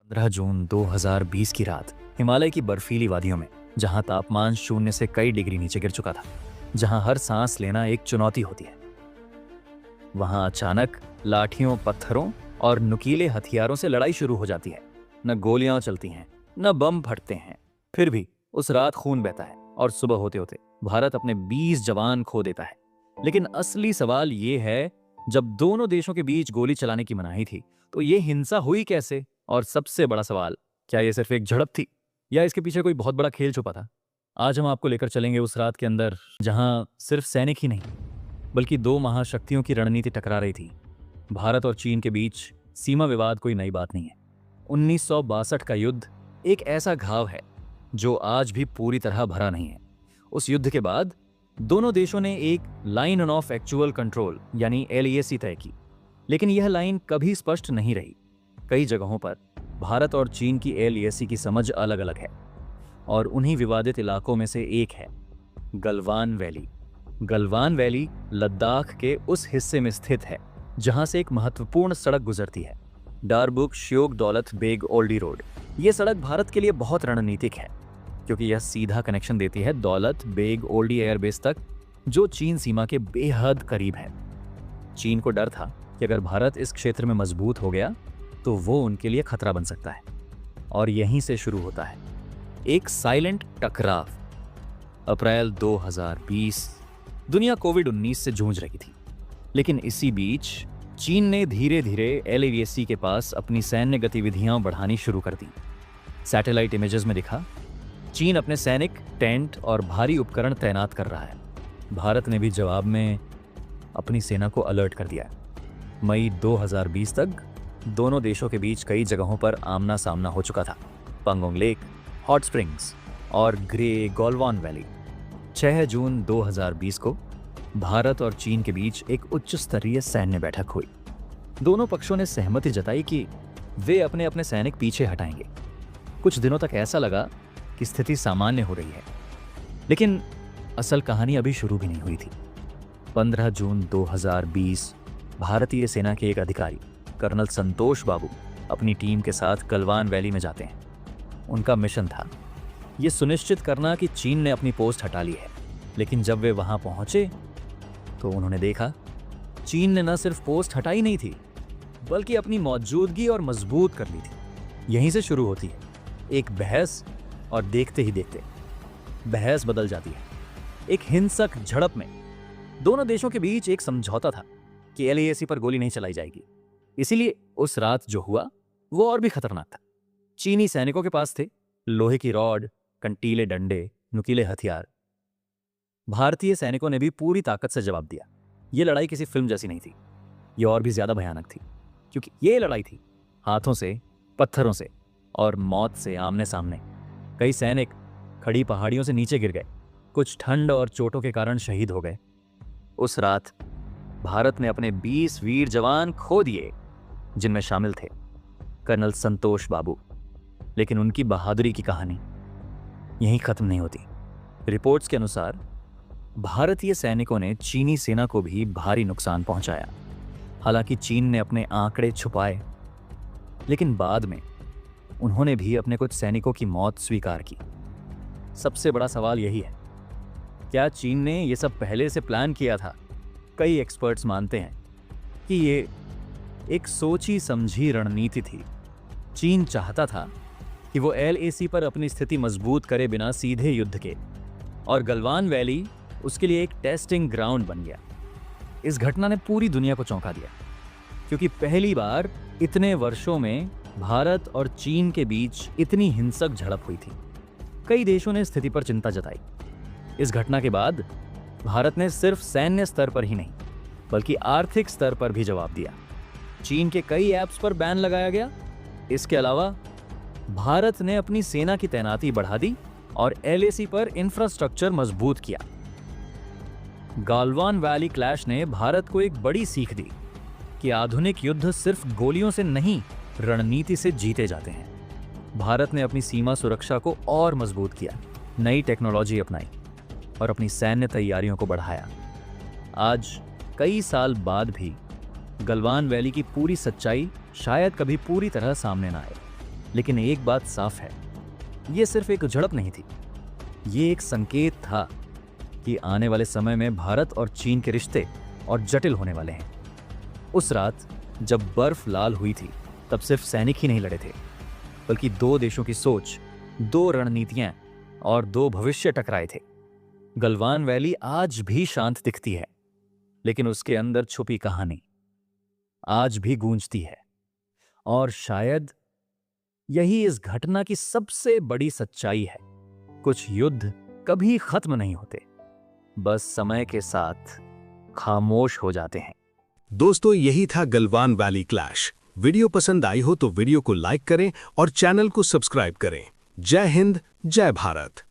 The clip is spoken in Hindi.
15 जून 2020 की रात हिमालय की बर्फीली वादियों में, जहां तापमान शून्य से कई डिग्री नीचे गिर चुका था, जहां हर सांस लेना एक चुनौती होती है, वहां अचानक लाठियों, पत्थरों और नुकीले हथियारों से लड़ाई शुरू हो जाती है। न गोलियां चलती हैं, न बम फटते हैं, फिर भी उस रात खून बहता है और सुबह होते होते भारत अपने 20 जवान खो देता है। लेकिन असली सवाल ये है, जब दोनों देशों के बीच गोली चलाने की मनाही थी, तो ये हिंसा हुई कैसे? और सबसे बड़ा सवाल, क्या ये सिर्फ एक झड़प थी या इसके पीछे कोई बहुत बड़ा खेल छुपा था? आज हम आपको लेकर चलेंगे उस रात के अंदर, जहां सिर्फ सैनिक ही नहीं, बल्कि दो महाशक्तियों की रणनीति टकरा रही थी। भारत और चीन के बीच सीमा विवाद कोई नई बात नहीं है। 1962 का युद्ध एक ऐसा घाव है जो आज भी पूरी तरह भरा नहीं है। उस युद्ध के बाद दोनों देशों ने एक लाइन ऑफ एक्चुअल कंट्रोल यानी LAC तय की, लेकिन यह लाइन कभी स्पष्ट नहीं रही। कई जगहों पर भारत और चीन की LAC की समझ अलग अलग है, और उन्हीं विवादित इलाकों में से एक है गलवान वैली। गलवान वैली लद्दाख के उस हिस्से में स्थित है जहां से एक महत्वपूर्ण सड़क गुजरती है, डारबुक श्योक दौलत बेग ओल्डी रोड। यह सड़क भारत के लिए बहुत रणनीतिक है, क्योंकि यह सीधा कनेक्शन देती है दौलत बेग ओल्डी एयरबेस तक, जो चीन सीमा के बेहद करीब है। चीन को डर था कि अगर भारत इस क्षेत्र में मजबूत हो गया तो वो उनके लिए खतरा बन सकता है, और यहीं से शुरू होता है एक साइलेंट टकराव। अप्रैल 2020। दुनिया कोविड-19 से जूझ रही थी, लेकिन इसी बीच चीन ने धीरे धीरे LAC के पास अपनी सैन्य गतिविधियां बढ़ानी शुरू कर दी। सैटेलाइट इमेजेस में दिखा, चीन अपने सैनिक, टेंट और भारी उपकरण तैनात कर रहा है। भारत ने भी जवाब में अपनी सेना को अलर्ट कर दिया। मई 2020 तक दोनों देशों के बीच कई जगहों पर आमना सामना हो चुका था। पंगोंग लेक, हॉट स्प्रिंग्स और ग्रे गॉलवान वैली। 6 जून 2020 को भारत और चीन के बीच एक उच्च स्तरीय सैन्य बैठक हुई। दोनों पक्षों ने सहमति जताई कि वे अपने अपने सैनिक पीछे हटाएंगे। कुछ दिनों तक ऐसा लगा कि स्थिति सामान्य हो रही है, लेकिन असल कहानी अभी शुरू भी नहीं हुई थी। 15 जून 2020 भारतीय सेना के एक अधिकारी कर्नल संतोष बाबू अपनी टीम के साथ गलवान वैली में जाते हैं। उनका मिशन था यह सुनिश्चित करना कि चीन ने अपनी पोस्ट हटा ली है। लेकिन जब वे वहां पहुंचे तो उन्होंने देखा, चीन ने न सिर्फ पोस्ट हटाई नहीं थी, बल्कि अपनी मौजूदगी और मजबूत कर ली थी। यहीं से शुरू होती है एक बहस, और देखते ही देखते बहस बदल जाती है एक हिंसक झड़प में। दोनों देशों के बीच एक समझौता था कि LAC पर गोली नहीं चलाई जाएगी। इसीलिए उस रात जो हुआ वो और भी खतरनाक था। चीनी सैनिकों के पास थे लोहे की रॉड, कंटीले डंडे, नुकीले हथियार। भारतीय सैनिकों ने भी पूरी ताकत से जवाब दिया। यह लड़ाई किसी फिल्म जैसी नहीं थी, यह और भी ज्यादा भयानक थी, क्योंकि यह लड़ाई थी हाथों से, पत्थरों से और मौत से आमने सामने। कई सैनिक खड़ी पहाड़ियों से नीचे गिर गए, कुछ ठंड और चोटों के कारण शहीद हो गए। उस रात भारत ने अपने 20 वीर जवान खो दिए, जिनमें शामिल थे कर्नल संतोष बाबू। लेकिन उनकी बहादुरी की कहानी यहीं खत्म नहीं होती। रिपोर्ट्स के अनुसार भारतीय सैनिकों ने चीनी सेना को भी भारी नुकसान पहुंचाया। हालांकि चीन ने अपने आंकड़े छुपाए, लेकिन बाद में उन्होंने भी अपने कुछ सैनिकों की मौत स्वीकार की। सबसे बड़ा सवाल यही है, क्या चीन ने यह सब पहले से प्लान किया था? कई एक्सपर्ट्स मानते हैं कि ये एक सोची समझी रणनीति थी। चीन चाहता था कि वो LAC पर अपनी स्थिति मजबूत करे बिना सीधे युद्ध के, और गलवान वैली उसके लिए एक टेस्टिंग ग्राउंड बन गया। इस घटना ने पूरी दुनिया को चौंका दिया, क्योंकि पहली बार इतने वर्षों में भारत और चीन के बीच इतनी हिंसक झड़प हुई थी। कई देशों ने स्थिति पर चिंता जताई। इस घटना के बाद भारत ने सिर्फ सैन्य स्तर पर ही नहीं, बल्कि आर्थिक स्तर पर भी जवाब दिया। चीन के कई ऐप्स पर बैन लगाया गया। इसके अलावा भारत ने अपनी सेना की तैनाती बढ़ा दी और LAC पर इंफ्रास्ट्रक्चर मजबूत किया। गलवान वैली क्लैश ने भारत को एक बड़ी सीख दी कि आधुनिक युद्ध सिर्फ गोलियों से नहीं, रणनीति से जीते जाते हैं। भारत ने अपनी सीमा सुरक्षा को और मजबूत किया, नई टेक्नोलॉजी अपनाई और अपनी सैन्य तैयारियों को बढ़ाया। आज कई साल बाद भी गलवान वैली की पूरी सच्चाई शायद कभी पूरी तरह सामने ना आए, लेकिन एक बात साफ है, ये सिर्फ एक झड़प नहीं थी, ये एक संकेत था कि आने वाले समय में भारत और चीन के रिश्ते और जटिल होने वाले हैं। उस रात जब बर्फ लाल हुई थी, तब सिर्फ सैनिक ही नहीं लड़े थे, बल्कि दो देशों की सोच, दो रणनीतियां और दो भविष्य टकराए थे। गलवान वैली आज भी शांत दिखती है, लेकिन उसके अंदर छुपी कहानी आज भी गूंजती है। और शायद यही इस घटना की सबसे बड़ी सच्चाई है। कुछ युद्ध कभी खत्म नहीं होते, बस समय के साथ खामोश हो जाते हैं। दोस्तों, यही था गलवान वैली क्लैश। वीडियो पसंद आई हो तो वीडियो को लाइक करें और चैनल को सब्सक्राइब करें। जय हिंद, जय भारत।